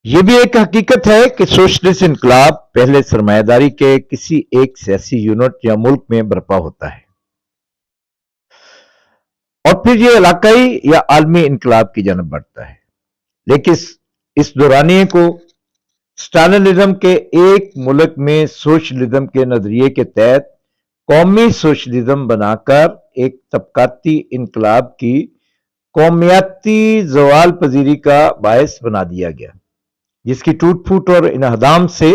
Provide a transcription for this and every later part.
یہ بھی ایک حقیقت ہے کہ سوشلسٹ انقلاب پہلے سرمایہ کے کسی ایک سیاسی یونٹ یا ملک میں برپا ہوتا ہے اور پھر یہ علاقائی یا عالمی انقلاب کی جانب بڑھتا ہے، لیکن اس دورانیے کو اسٹالنزم کے ایک ملک میں سوشلزم کے نظریے کے تحت قومی سوشلزم بنا کر ایک طبقاتی انقلاب کی قومیاتی زوال پذیری کا باعث بنا دیا گیا، جس کی ٹوٹ پھوٹ اور انہدام سے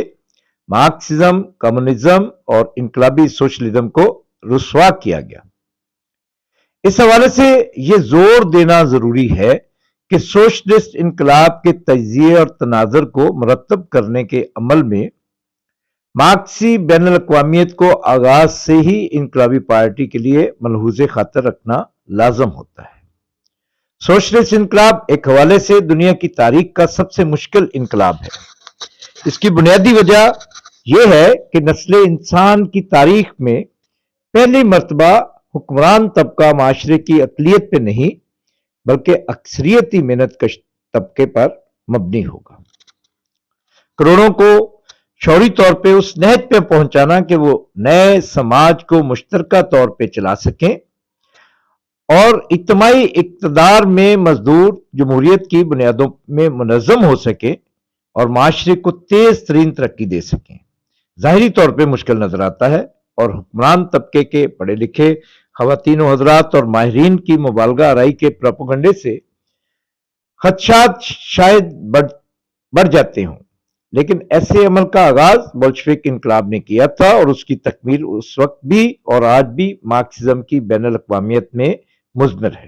مارکسزم، کمیونزم اور انقلابی سوشلزم کو رسوا کیا گیا۔ اس حوالے سے یہ زور دینا ضروری ہے کہ سوشلسٹ انقلاب کے تجزیے اور تناظر کو مرتب کرنے کے عمل میں مارکسی بین الاقوامیت کو آغاز سے ہی انقلابی پارٹی کے لیے ملحوظ خاطر رکھنا لازم ہوتا ہے۔ سوشلسٹ انقلاب ایک حوالے سے دنیا کی تاریخ کا سب سے مشکل انقلاب ہے۔ اس کی بنیادی وجہ یہ ہے کہ نسل انسان کی تاریخ میں پہلی مرتبہ حکمران طبقہ معاشرے کی اقلیت پہ نہیں بلکہ اکثریتی محنت کش طبقے پر مبنی ہوگا۔ کروڑوں کو شعوری طور پہ اس نہج پہ پہنچانا کہ وہ نئے سماج کو مشترکہ طور پہ چلا سکیں اور اجتماعی اقتدار میں مزدور جمہوریت کی بنیادوں میں منظم ہو سکے اور معاشرے کو تیز ترین ترقی دے سکیں، ظاہری طور پہ مشکل نظر آتا ہے، اور حکمران طبقے کے پڑھے لکھے خواتین و حضرات اور ماہرین کی مبالغہ آرائی کے پروپیگنڈے سے خدشات شاید بڑھ جاتے ہوں، لیکن ایسے عمل کا آغاز بولشوک انقلاب نے کیا تھا اور اس کی تکمیل اس وقت بھی اور آج بھی مارکسزم کی بین الاقوامیت میں مضمر ہے۔